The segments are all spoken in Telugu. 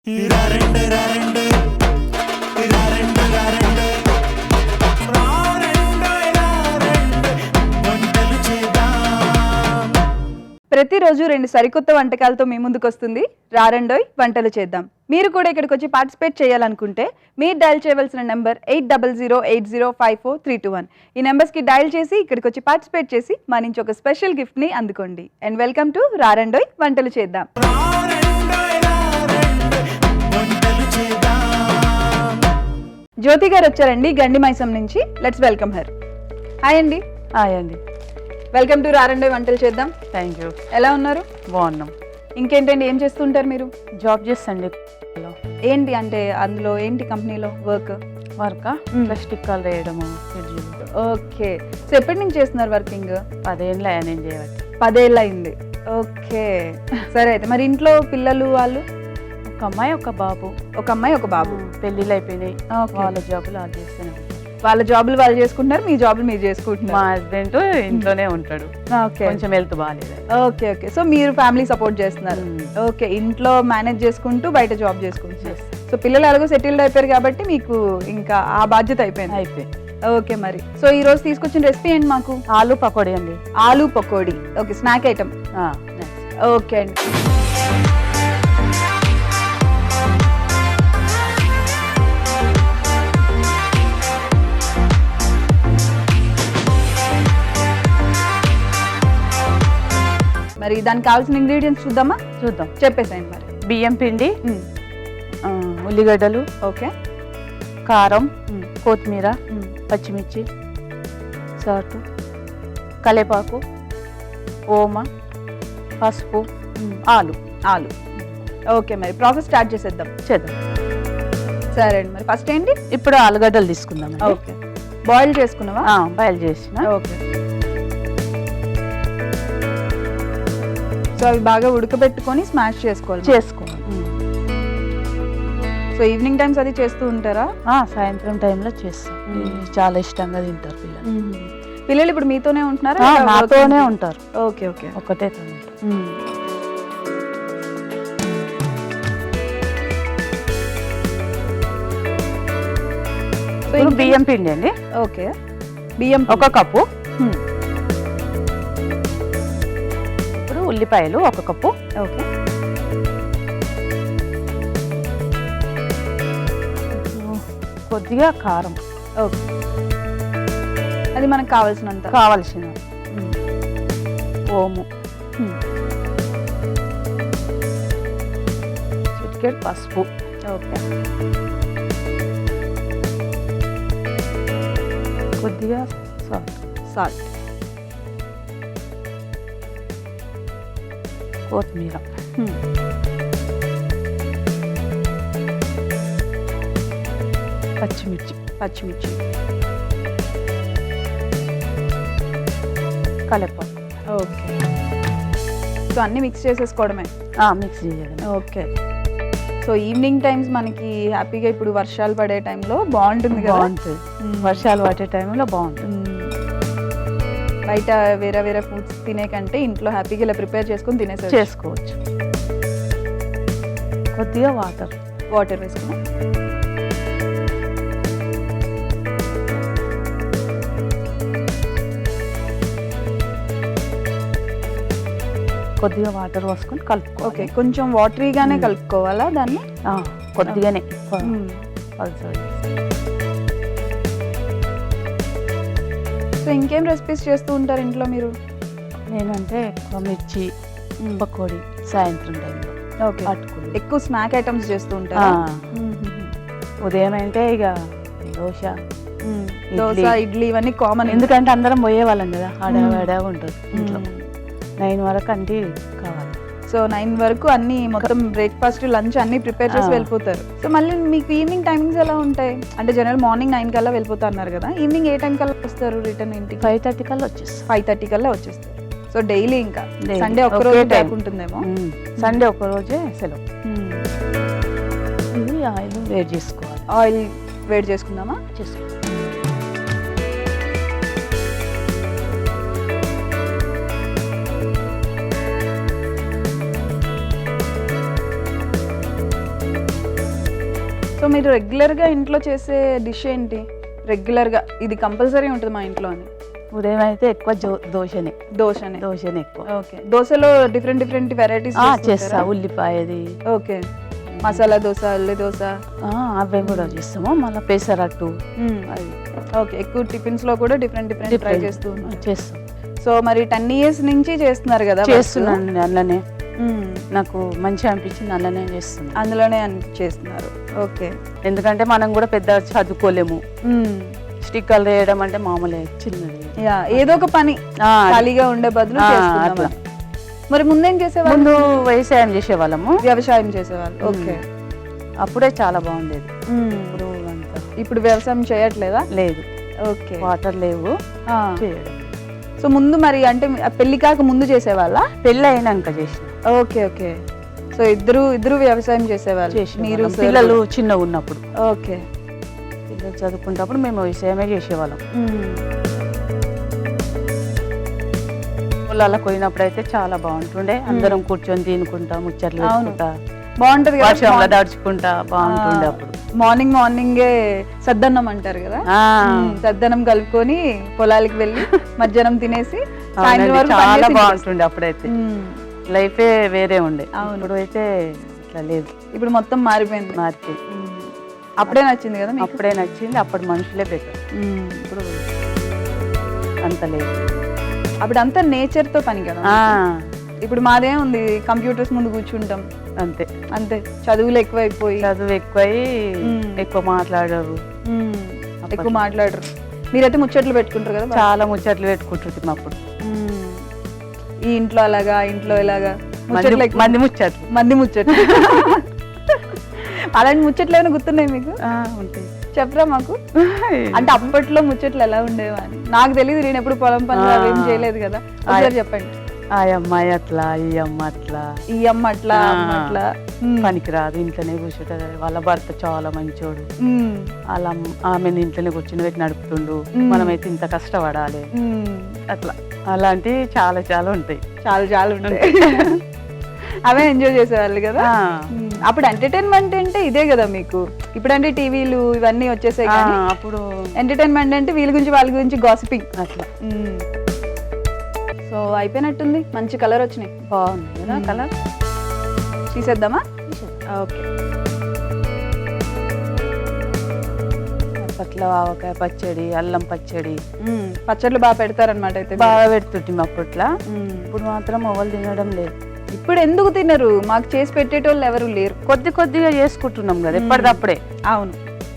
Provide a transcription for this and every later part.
ప్రతిరోజు 2 సరికొత్త వంటకాలతో మీ ముందుకు వస్తుంది రారండోయ్ వంటలు చేద్దాం. మీరు కూడా ఇక్కడికి వచ్చి పార్టిసిపేట్ చేయాలనుకుంటే మీరు డయల్ చేయవలసిన నెంబర్ 8008054321. ఈ నెంబర్స్ కి డయల్ చేసి ఇక్కడికి వచ్చి పార్టిసిపేట్ చేసి మా నుంచి ఒక స్పెషల్ గిఫ్ట్ ని అందుకోండి. అండ్ వెల్కమ్ టు రారండోయ్ వంటలు చేద్దాం. జ్యోతి గారు వచ్చారండి గండి మైసం నుంచి. Let's welcome her. హాయ్ అండి. హాయ్ అండి. వెల్కమ్ టు రారండోయ్ వంటలు చేద్దాం. Thank you. ఎలా ఉన్నారు? బాగున్నాం. ఇంకేంటండి, ఏం చేస్తుంటారు మీరు? జాబ్ చేస్తండి. ఏంటి అంటే అందులో ఏంటి కంపెనీలో వర్క్? వర్కా ప్లాస్టిక్ కాల్ వేయడము ఫ్రిడ్జ్లు. ఓకే. సో ఎప్పటి నుంచి చేస్తున్నారు వర్కింగ్? 10 ఏళ్ళ నేను చేయబట్టి. 10 ఏళ్ళు అయింది. ఓకే. సరే, అయితే మరి ఇంట్లో పిల్లలు వాళ్ళు? ఒక అమ్మాయి ఒక బాబు. ఒక అమ్మాయి ఒక బాబు. పెళ్ళిళ్ళు అయిపోయినాయి. వాళ్ళ జాబులు వాళ్ళు చేస్తూనే. వాళ్ళ జాబులు వాళ్ళు చేసుకుంటున్నారు, మీ జాబులు మీరు చేసుకుంటున్నారు. మా హస్బెండ్ ఇంట్లోనే ఉంటాడు. ఓకే. కొంచెం హెల్త్ బాగాలేదు. Okay okay. సో మీరు ఫ్యామిలీ సపోర్ట్ చేస్తున్నారు. ఓకే. ఇంట్లో మేనేజ్ చేసుకుంటూ బయట జాబ్ చేసుకుంటున్నారు. సో పిల్లలు ఎలాగో సెటిల్డ్ అయిపోయారు కాబట్టి మీకు ఇంకా ఆ బాధ్యత అయిపోయింది. ఓకే. మరి సో ఈ రోజు తీసుకొచ్చిన రెసిపీ ఏంటి మాకు? ఆలు పకోడీ అండి. Aloo pakodi. Okay, snack item. Okay అండి. మరి దానికి కావాల్సిన ఇంగ్రీడియంట్స్ చూద్దామా? చూద్దాం. చెప్పేసాయండి మరి. బియ్యం పిండి, ఉల్లిగడ్డలు, ఓకే, కారం, కొత్తిమీర, పచ్చిమిర్చి, సాల్ట్, కలేపాకు, ఓమ, పసుపు, ఆలు. ఓకే, మరి ప్రాసెస్ స్టార్ట్ చేద్దాం. సరే అండి. మరి ఫస్ట్ ఏంటి? ఇప్పుడు ఆలుగడ్డలు తీసుకుందాం. ఓకే. బాయిల్ చేసుకున్నావా? బాయిల్ చేసిన. ఓకే. సో అవి బాగా ఉడకబెట్టుకొని స్మాష్ చేసుకోవాలి. సో ఈవినింగ్ టైమ్స్ అది చేస్తూ ఉంటారా? సాయంత్రం టైంలో చేస్తాం. చాలా ఇష్టంగా తింటారు పిల్లలు. పిల్లలు ఇప్పుడు మీతోనే ఉంటున్నారా? నాతోనే ఉంటారు. Okay okay. ఒకటే బియ్యం పిండి అండి. ఓకే. బియ్యం 1 కప్పు. ఇప్పుడు ఉల్లిపాయలు 1 కప్పు. ఓకే. కొద్దిగా కారం. ఓకే. అది మనకు కావాల్సిన ఓము, చిటికెడు పసుపు. ఓకే. కొద్దిగా సాల్ట్, కొత్తిమీర, పచ్చిమిర్చి, కలేపాకు. ఓకే. సో అన్ని మిక్స్ చేసేసుకోవడమే. మిక్స్ చేయాలి. ఓకే. సో ఈవినింగ్ టైమ్స్ మనకి హ్యాపీగా ఇప్పుడు వర్షాలు పడే టైంలో బాగుంటుంది కదా? బాగుంటుంది. వర్షాలు పడే టైంలో బాగుంటుంది. బయట వేరే ఫుడ్స్ తినే కంటే ఇంట్లో హ్యాపీగా ఇలా ప్రిపేర్ చేసుకుని చేసుకోవచ్చు. కొద్దిగా వాటర్ వేసుకున్నాం. కొద్దిగా వాటర్ పోసుకొని కలుపుకో. ఓకే. కొంచెం వాటరీగానే కలుపుకోవాలా దాన్ని? కొద్దిగానే. సో ఇంకేం రెసిపీస్ చేస్తూ ఉంటారు ఇంట్లో మీరు? నేనంటే ఎక్కువ మిర్చి పకోడీ సాయంత్రం టైంలో. ఓకే. ఎక్కువ స్నాక్ ఐటమ్స్ చేస్తూ ఉంటారా? ఉదయం అంటే ఇక దోశ, ఇడ్లీ ఇవన్నీ కామన్. ఎందుకంటే అందరం పోయేవాళ్ళం కదా, ఆడా ఉంటుంది ఇంట్లో. 9 వరకు అన్నీ కావాలి. సో 9 వరకు అన్ని మొత్తం బ్రేక్ఫాస్ట్, లంచ్ అన్ని ప్రిపేర్ చేసి వెళ్ళిపోతారు. సో మళ్ళీ మీకు ఈవినింగ్ టైమింగ్స్ ఎలా ఉంటాయి? అంటే జనరల్ మార్నింగ్ 9 కల్లా వెళ్ళిపోతారు అన్నారు కదా, ఈవినింగ్ ఏ టైం కల్లా వస్తారు రిటర్న్ ఇంటికి? 5:30 కల్లా వచ్చేస్తారు. 5:30 కల్లా వచ్చేస్తారు. సో డైలీ ఇంకా సండే ఒక్కరోజు టైం ఉంటుందేమో. సండే ఒక్కరోజే సెలవు. ఇది ఆయిల్ వేడి చేసుకోవాలి. ఆయిల్ వేడి చేసుకుందామా? చేసుకోవాలి. సో మీరు రెగ్యులర్గా ఇంట్లో చేసే డిష్ ఏంటి? రెగ్యులర్గా ఇది కంపల్సరీ ఉంటుంది మా ఇంట్లో అని. ఉదయం అయితే ఎక్కువ దోశనే దోశనే ఎక్కువ. ఓకే. దోశలో డిఫరెంట్ వెరైటీస్ చేస్తా. ఉల్లిపాయది, ఓకే, మసాలా దోశ, ఉల్లి దోశ, అవి కూడా చేస్తాము. మళ్ళీ పెసరట్టు అది. ఓకే, ఎక్కువ టిఫిన్స్ లో కూడా డిఫరెంట్ ట్రై చేస్తూ చేస్తాం. సో మరి 10 years నుంచి చేస్తున్నారు కదా? చేస్తున్నాను అందులోనే. నాకు మంచిగా అనిపించింది, అందులోనే చేస్తున్నాను. అందులోనే చేస్తున్నారు. ఓకే. ఎందుకంటే మనం కూడా పెద్ద చదువుకోలేము. స్టిక్కర్లు వేయడం అంటే మామూలే, చిన్నది. ఏదో ఒక పని ఖాళీగా ఉండే బదులు అట్లా. మరి ముందేం చేసేవాళ్ళు? ముందు వ్యవసాయం చేసేవాళ్ళము. వ్యవసాయం చేసేవాళ్ళు. ఓకే. అప్పుడే చాలా బాగుండేది. ఇప్పుడు వ్యవసాయం చేయట్లేదా? లేదు. ఓకే. వాటర్ లేవు చేయడం. సో ముందు మరి అంటే పెళ్లి కాక ముందు చేసేవాళ్ళ? పెళ్ళి అయినాక చేసిన. ఓకే. సో ఇద్దరు వ్యవసాయం చేసేవాళ్ళు. మీరు పిల్లలు చిన్నగా ఉన్నప్పుడు. ఓకే. పిల్లలు చదువుకున్నప్పుడు మేము వ్యవసాయమే చేసేవాళ్ళం. పొలాలకు పోయినప్పుడు అయితే చాలా బాగుంటుండే. అందరం కూర్చొని తినుకుంటా, ముచ్చట్లు పెట్టుకుంటా, బాగుంటది. వర్షంలో దడుచుకుంటా బాగుంటుండే. అప్పుడు మార్నింగే సద్దన్నం అంటారు కదా, సద్దన్నం కలుపుకొని పొలాలకి వెళ్ళి మధ్యాహ్నం తినేసి సాయంత్రం వరకు చాలా బాగుంటుండే. అప్పుడైతే లైఫే వేరే ఉండే. ఇప్పుడు అయితే ఇట్లా లేదు. ఇప్పుడు మొత్తం మారిపోయింది. అప్పుడే నచ్చింది కదా? అప్పుడే నచ్చింది. అప్పుడు మనుషులే బెటర్. ఇప్పుడు అంత లేదు. అప్పుడు అంతా నేచర్ తో పని కదా. ఇప్పుడు మాదే ఉంది, కంప్యూటర్స్ ముందు కూర్చుంటాం అంతే. చదువు ఎక్కువై ఎక్కువ మాట్లాడరు. మీరైతే ముచ్చట్లు పెట్టుకుంటారు కదా? చాలా ముచ్చట్లు పెట్టుకుంటుంది. అప్పుడు ఈ ఇంట్లో అలాగా, ఇంట్లో ఇలాగా మంది ముచ్చట్లు అలాంటి ముచ్చట్లు ఏమైనా గుర్తున్నాయి మీకు? ఉంటాయి, చెప్పరా మాకు. అంటే అప్పట్లో ముచ్చట్లు ఎలా ఉండేవా అని నాకు తెలియదు. నేను ఎప్పుడు పొలం పనులు అవేం చేయలేదు కదా, ఒకసారి చెప్పండి. ఆ అమ్మాయి అట్లా, ఈ అమ్మ అట్లా, ఈ అమ్మ అట్లా, అట్లా పనికిరాదు, ఇంట్లోనే కూర్చుంటది. వాళ్ళ భర్త చాలా మంచోడు, వాళ్ళ ఆమెను ఇంట్లోనే కూర్చుని పెట్టి నడుపుతుండు, మనమైతే ఇంత కష్టపడాలి అట్లా. అలాంటివి చాలా చాలా ఉంటాయి. చాలా ఉంటాయి. అవే ఎంజాయ్ చేసేవాళ్ళు కదా. అప్పుడు ఎంటర్టైన్మెంట్ అంటే ఇదే కదా మీకు. ఇప్పుడు అంటే టీవీలు ఇవన్నీ వచ్చేసాయి కానీ అప్పుడు ఎంటర్టైన్మెంట్ అంటే వీళ్ళ గురించి వాళ్ళ గురించి గాసిపింగ్ అట్లా. సో అయిపోయినట్టుంది. మంచి కలర్ వచ్చినాయి. బాగుంది కదా కలర్. తీసేద్దామా? ఓకే. అప్పట్లో ఆవకాయ పచ్చడి, అల్లం పచ్చడి, పచ్చళ్ళు బాగా పెడతారనమాట. అయితే బాగా పెడుతుంటాం అప్పట్లో. ఇప్పుడు మాత్రం ఎవరు తినడం లేదు. ఇప్పుడు ఎందుకు తినరు? మాకు చేసి పెట్టేటోళ్ళు ఎవరు లేరు. కొద్దిగా చేసుకుంటున్నాం కదా ఎప్పటిదప్పుడే. అవును,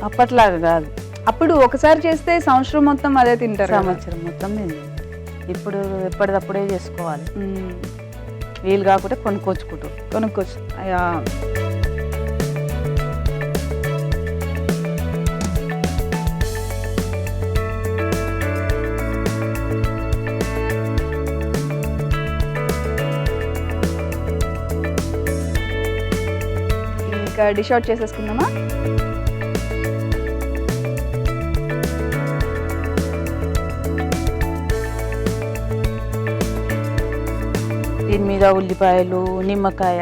అప్పట్లాగా కాదు. అప్పుడు ఒకసారి చేస్తే సంవత్సరం మొత్తం అదే తింటారు. సంవత్సరం మొత్తం తింది. ఇప్పుడు ఎప్పటిదప్పుడే చేసుకోవాలి. వీలు కాకుంటే కొనుక్కోవచ్చు. అయ్యా, ఇంకా డిష్ అవుట్ చేసేసుకుందామా? దీని మీద ఉల్లిపాయలు, నిమ్మకాయ,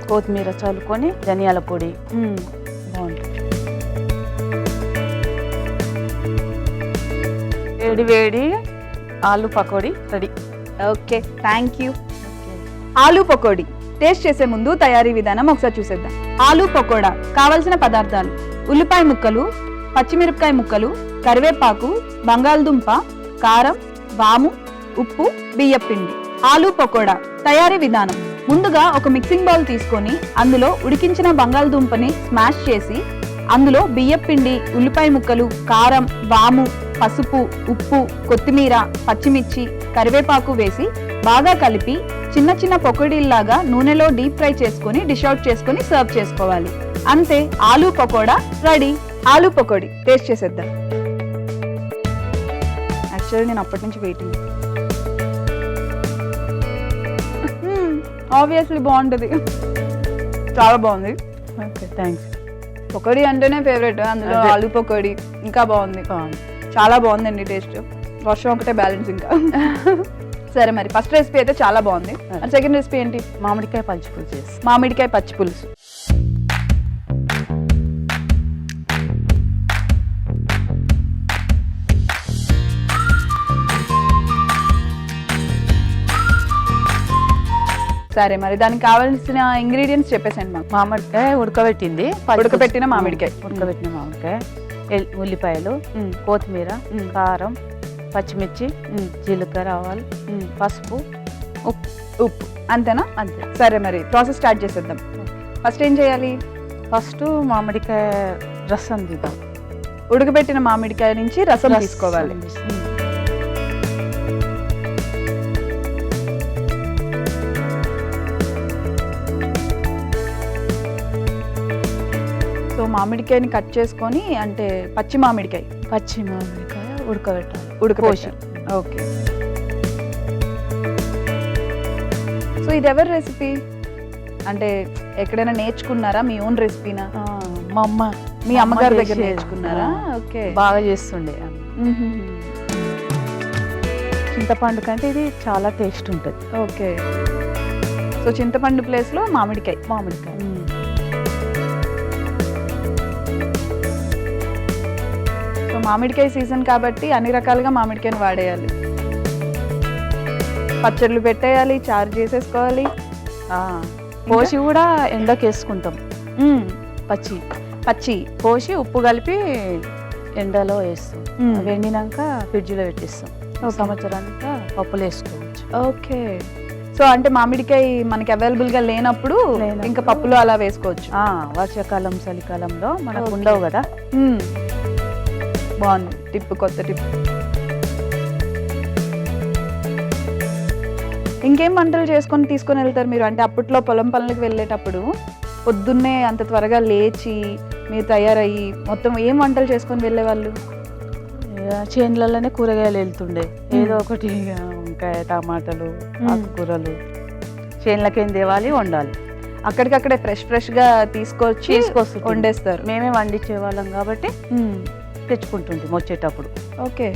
కొత్తిమీర చల్లుకొని ధనియాల పొడి బాగుంటుంది. వేడి aloo pakodi ready. Okay, thank you. Aloo pakodi taste చేసే ముందు తయారీ విధానం ఒకసారి చూసేద్దాం. ఆలు పకోడా కావలసిన పదార్థాలు: ఉల్లిపాయ ముక్కలు, పచ్చిమిరపకాయ ముక్కలు, కరివేపాకు, బంగాళదుంప, కారం, వాము, ఉప్పు, బియ్యపిండి. ఆలు పకోడా తయారీ విధానం: ముందుగా ఒక మిక్సింగ్ బౌల్ తీసుకొని అందులో ఉడికించిన బంగాళదుంపని స్మాష్ చేసి అందులో బియ్యపిండి, ఉల్లిపాయ ముక్కలు, కారం, వాము, పసుపు, ఉప్పు, కొత్తిమీర, పచ్చిమిర్చి, కరివేపాకు వేసి బాగా కలిపి చిన్న చిన్న పకోడీల్లాగా నూనెలో డీప్ ఫ్రై చేసుకొని డిష్ అవుట్ చేసుకొని సర్వ్ చేసుకోవాలి. అంతే, ఆలు పకోడా రెడీ. ఆలు పకోడీ టేస్ట్ చేసేద్దాం. యాక్చువల్లీ నేను అప్పటి నుంచి వెయిటింగ్. ఆబ్వియస్లీ బాగుంటుంది, చాలా బాగుంది. Okay, thanks. పకోడీ అంటేనే ఫేవరెట్, అందులో ఆలు పకోడీ ఇంకా బాగుంది. చాలా బాగుందండి టేస్ట్. వర్షం ఒకటే బ్యాలెన్స్ ఇంకా. సరే, మరి ఫస్ట్ రెసిపీ అయితే చాలా బాగుంది. సెకండ్ రెసిపీ ఏంటి? మామిడికాయ పచ్చిపులుసు. మామిడికాయ పచ్చిపులుసు. సరే మరి దానికి కావాల్సిన ఇంగ్రీడియంట్స్ చెప్పేసండి మాకు. మామిడికాయ ఉడకబెట్టింది, ఉడకబెట్టిన మామిడికాయ. ఉడకబెట్టిన మామిడికాయ, ఉల్లిపాయలు, కొత్తిమీర, కారం, పచ్చిమిర్చి, జీలకర్ర, ఆవాలు, పసుపు, ఉప్పు అంతేనా? అంతే. సరే మరి ప్రాసెస్ స్టార్ట్ చేసేద్దాం. ఫస్ట్ ఏం చేయాలి? ఫస్ట్ మామిడికాయ రసం తీద్దాం. ఉడకబెట్టిన మామిడికాయ నుంచి రసం తీసుకోవాలి. సో మామిడికాయని కట్ చేసుకొని, అంటే పచ్చి మామిడికాయ ఉడకబెట్టాలి. ఉడకబోసి. ఓకే. సో ఇది ఎవరి రెసిపీ? అంటే ఎక్కడైనా నేర్చుకున్నారా? మీ ఓన్ రెసిపీనా? మా అమ్మ, మీ అమ్మగారి దగ్గర నేర్చుకున్నారా? ఓకే. బాగా చేస్తుండే. చింతపండు కంటే ఇది చాలా టేస్ట్ ఉంటుంది. ఓకే. సో చింతపండు ప్లేస్లో మామిడికాయ. సో మామిడికాయ సీజన్ కాబట్టి అన్ని రకాలుగా మామిడికాయని వాడేయాలి. పచ్చళ్ళు పెట్టేయాలి, చారు చేసేసుకోవాలి. కోసి కూడా ఎండకి వేసుకుంటాం. పచ్చి కోసి ఉప్పు కలిపి ఎండలో వేస్తాం. ఎండినాక ఫ్రిడ్జ్లో పెట్టేస్తాం. సంవత్సరానికి పప్పులు వేసుకోవచ్చు. ఓకే. సో అంటే మామిడికాయ మనకి అవైలబుల్గా లేనప్పుడు ఇంకా పప్పులు అలా వేసుకోవచ్చు. వర్షాకాలం, చలికాలంలో మనకు ఉండవు కదా. బాగుంది టిప్, కొత్త టిప్. ఇంకేం వంటలు చేసుకొని తీసుకొని వెళ్తారు మీరు? అంటే అప్పట్లో పొలం పనులకు వెళ్ళేటప్పుడు పొద్దున్నే అంత త్వరగా లేచి మీరు తయారయ్యి మొత్తం ఏం వంటలు చేసుకొని వెళ్ళేవాళ్ళు? చేనులలోనే కూరగాయలు వెళ్తుండే. ఏదో ఒకటి వంకాయ, టమాటాలు, ఆకుకూరలు చేనులకేం తేవాలి, వండాలి. అక్కడికక్కడే ఫ్రెష్గా తీసుకొచ్చి వండేస్తారు. మేమే వండించే వాళ్ళం కాబట్టి తెచ్చుకుంటుంటే వచ్చేటప్పుడు. ఓకే.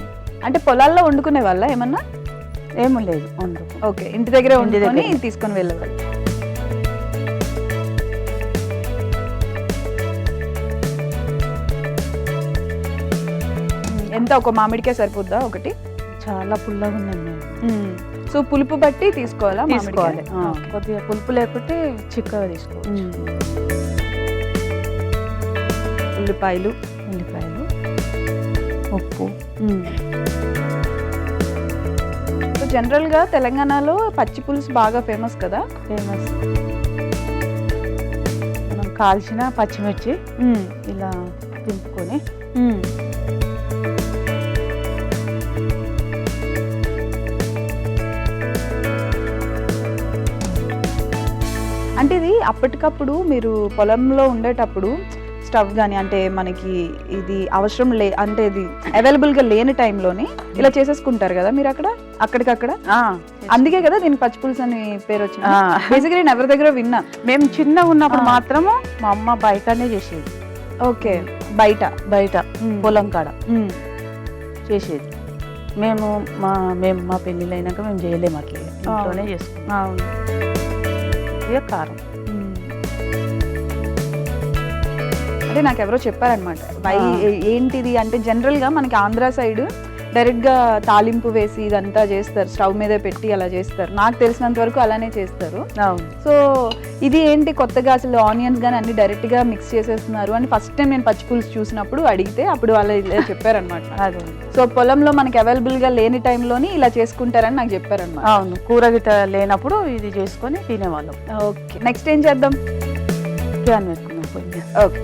అంటే పొలాల్లో వండుకునే వాళ్ళ ఏమన్నా? ఏమీ లేదు, వండు. ఓకే. ఇంటి దగ్గరే వండుకొని తీసుకొని వెళ్ళేవాళ్ళు. ఎంత ఒక మామిడికాయ సరిపోద్దా ఒకటి? చాలా పుల్లగా ఉన్నాను. సో పులుపు బట్టి తీసుకోవాలా? తీసుకోవాలి. కొద్దిగా పులుపు లేకుంటే చిక్కగా తీసుకోవాలి. ఉల్లిపాయలు, ఉప్పు. సో జనరల్గా తెలంగాణలో పచ్చి పులుసు బాగా ఫేమస్ కదా? ఫేమస్. మనం కాల్చిన పచ్చిమిర్చి ఇలా తింపుకొని అంటే ఇది అప్పటికప్పుడు మీరు పొలంలో ఉండేటప్పుడు స్టవ్ కానీ, అంటే మనకి ఇది అవసరం అంటే ఇది అవైలబుల్గా లేని టైంలోని ఇలా చేసేసుకుంటారు కదా మీరు అక్కడికక్కడ. అందుకే కదా దీనికి పచ్చి పులుసు అని పేరు వచ్చింది. బేసిక్గా నేను ఎవరి దగ్గర విన్నా. మేము చిన్నగా ఉన్నప్పుడు మాత్రము మా అమ్మ బయటనే చేసేది. ఓకే. బయట పొలం కాడ చేసేది. మేము మా పెళ్ళిళ్ళు అయినాక మేము చేయలేము, అట్లే ఇంట్లోనే చేసుకున్నాం. ఇక కారం. అంటే నాకు ఎవరో చెప్పారనమాట, ఏంటిది అంటే జనరల్గా మనకి ఆంధ్ర సైడ్ డైరెక్ట్గా తాలింపు వేసి ఇదంతా చేస్తారు, స్టవ్ మీద పెట్టి అలా చేస్తారు. నాకు తెలిసినంత వరకు అలానే చేస్తారు. సో ఇది ఏంటి కొత్తగా అసలు ఆనియన్స్ కానీ అన్ని డైరెక్ట్గా మిక్స్ చేసేస్తున్నారు అని ఫస్ట్ టైం నేను పచ్చి పులుసు చూసినప్పుడు అడిగితే అప్పుడు వాళ్ళు ఇలా చెప్పారనమాట. సో పొలంలో మనకి అవైలబుల్గా లేని టైంలోని ఇలా చేసుకుంటారని నాకు చెప్పారనమాట. అవును, కూర గిట్ట లేనప్పుడు ఇది చేసుకొని తినేవాళ్ళం. ఓకే. నెక్స్ట్ ఏం చేద్దాం? క్యాన్ పెట్టుకున్నాం. ఓకే.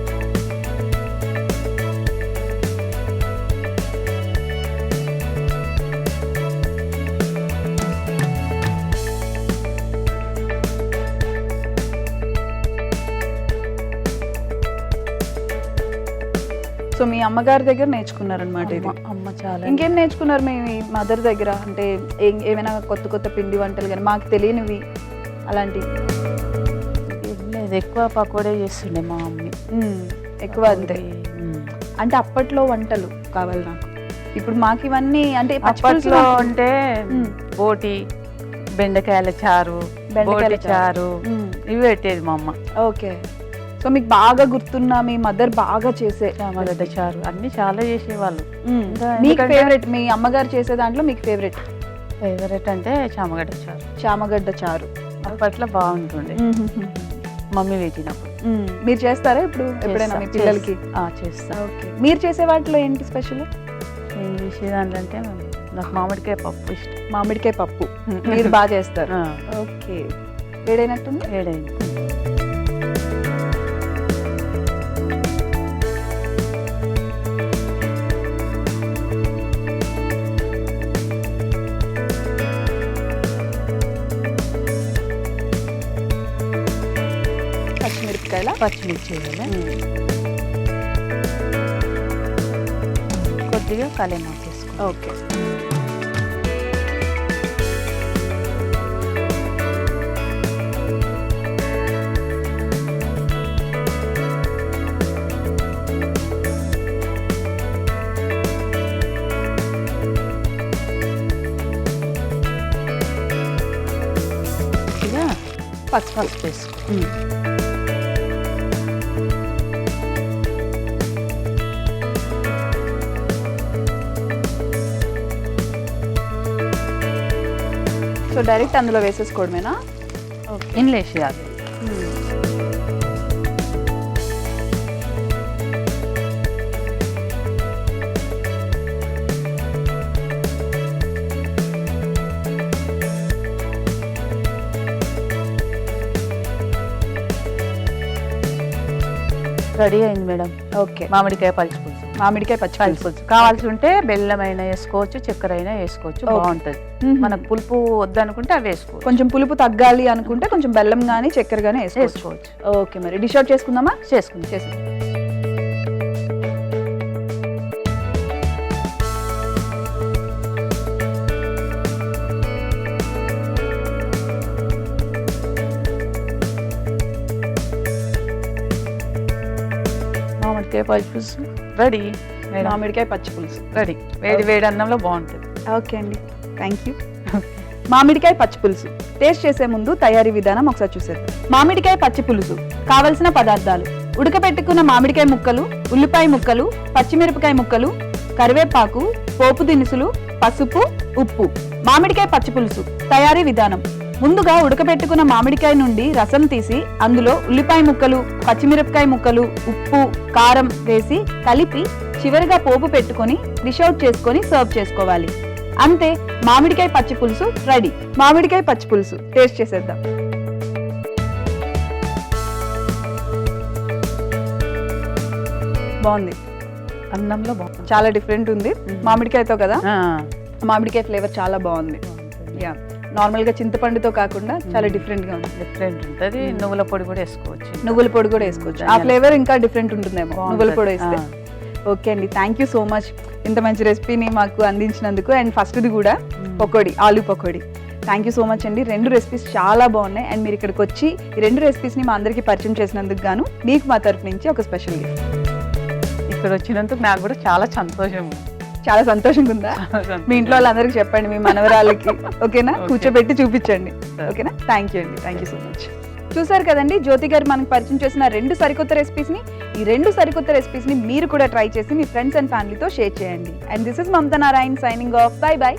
సో మీ అమ్మగారి దగ్గర నేర్చుకున్నారనమాట ఇది? అమ్మ చాలా. ఇంకేం నేర్చుకున్నారు మీ మదర్ దగ్గర? అంటే ఏమైనా కొత్త పిండి వంటలు కానీ మాకు తెలియనివి అలాంటివి? ఎక్కువ పకోడే చేస్తుండే మా మమ్మీ. ఎక్కువ అంతే. అంటే అప్పట్లో వంటలు కావాలి నాకు. ఇప్పుడు మాకు ఇవన్నీ అంటే అప్పట్లో అంటే బోటి, బెండకాయల చారు, చారు ఇవి పెట్టేది మా అమ్మ. ఓకే. సో మీకు బాగా గుర్తున్న మీ మదర్ బాగా చేసే చామగడ్డ చారు అన్ని చాలా చేసేవాళ్ళు. మీకు ఫేవరెట్ మీ అమ్మగారు చేసే దాంట్లో మీకు ఫేవరెట్ అంటే చామగడ్డ చారు. చామగడ్డ చారు. అప్పట్లో బాగుంటుండే మమ్మీ పెట్టినప్పుడు. మీరు చేస్తారా ఇప్పుడు ఎప్పుడైనా మీ పిల్లలకి? చేస్తా. ఓకే, మీరు చేసే వాటిలో ఏంటి స్పెషల్? నేను చేసే దాంట్లో అంటే నాకు మామిడికాయ పప్పు ఇష్టం. మామిడికాయ పప్పు మీరు బాగా చేస్తారు. ఓకే, వేడైనట్టుంది. వేడైంది. పచ్చిమిర్చి వేయాలి. కొద్దిగా కలేమాకు వేసుకో. ఓకే, పసుపు వేసుకో. సో డైరెక్ట్ అందులో వేసేసుకోవడమేనా? ఓకే, ఇందులో వేసేయాలి. రెడీ అయింది మేడం. ఓకే, మామిడికాయ పచ్చి పులుసు. మామిడికాయ పచ్చి పులుసు కావాల్సి ఉంటే బెల్లం అయినా వేసుకోవచ్చు, చక్కెర అయినా వేసుకోవచ్చు, బాగుంటది. మనకు పులుపు వద్దనుకుంటే అవి వేసుకోవచ్చు. కొంచెం పులుపు తగ్గాలి అనుకుంటే కొంచెం బెల్లం కానీ చక్కెర కానీ వేసుకోవచ్చు. ఓకే, మరి డిష్ అవుట్ చేసుకుందామా? చేసుకుందాం. మామిడికాయ పచ్చి పులుసు రెడీ. మామిడికాయ పచ్చి పులుసు రెడీ. వేడి వేడి అన్నంలో బాగుంటుంది. ఓకే అండి, థ్యాంక్ యూ. మామిడికాయ పచ్చి పులుసు టేస్ట్ చేసే ముందు తయారీ విధానం ఒకసారి చూసేద్దాం. మామిడికాయ పచ్చి పులుసు కావలసిన పదార్థాలు: ఉడకబెట్టుకున్న మామిడికాయ ముక్కలు, ఉల్లిపాయ ముక్కలు, పచ్చిమిరపకాయ ముక్కలు, కరివేపాకు, పోపు దినుసులు, పసుపు, ఉప్పు. మామిడికాయ పచ్చి పులుసు తయారీ విధానం: ముందుగా ఉడకబెట్టుకున్న మామిడికాయ నుండి రసం తీసి అందులో ఉల్లిపాయ ముక్కలు, పచ్చిమిరపకాయ ముక్కలు, ఉప్పు, కారం వేసి కలిపి చివరిగా పోపు పెట్టుకొని డిష్ అవుట్ చేసుకొని సర్వ్ చేసుకోవాలి. అంతే, మామిడికాయ పచ్చి పులుసు రెడీ. మామిడికాయ పచ్చి పులుసు టేస్ట్ చేసేద్దాం. బాగుంది, అన్నంలో బాగుంది. చాలా డిఫరెంట్ ఉంది మామిడికాయతో కదా. మామిడికాయ ఫ్లేవర్ చాలా బాగుంది. యా, నార్మల్ గా చింతపండుతో కాకుండా చాలా డిఫరెంట్ గా ఉంది. డిఫరెంట్ ఉంటుంది. నువ్వుల పొడి కూడా వేసుకోవచ్చు. నువ్వుల పొడి కూడా వేసుకోవచ్చు. ఆ ఫ్లేవర్ ఇంకా డిఫరెంట్ ఉంటుందేమో నువ్వుల పొడి వేస్తే. ఓకే అండి, థ్యాంక్ యూ సో మచ్ ఇంత మంచి రెసిపీని మాకు అందించినందుకు. అండ్ ఫస్ట్ది కూడా pakodi, aloo pakodi. Thank you so much అండి. 2 రెసిపీస్ చాలా బాగున్నాయి. అండ్ మీరు ఇక్కడికి వచ్చి ఈ 2 రెసిపీస్ని మా అందరికీ పరిచయం చేసినందుకు గాను మీకు మా తరఫు నుంచి ఒక స్పెషల్ గిఫ్ట్. ఇక్కడ వచ్చినందుకు నాకు కూడా చాలా సంతోషం. చాలా సంతోషంగా ఉందా? మీ ఇంట్లో వాళ్ళందరికీ చెప్పండి, మీ మనవరాళ్ళకి. ఓకేనా? కూర్చోబెట్టి చూపించండి. ఓకేనా? థ్యాంక్ యూ అండి, థ్యాంక్ యూ సో మచ్. చూసారు కదండి, జ్యోతి గారు మనకు పరిచయం చేసిన 2 సరికొత్త రెసిపీస్ని. ఈ 2 సరికొత్త రెసిపీస్ని మీరు కూడా ట్రై చేసి మీ ఫ్రెండ్స్ అండ్ ఫ్యామిలీతో షేర్ చేయండి. And this is Mamata Narayan signing off. By by.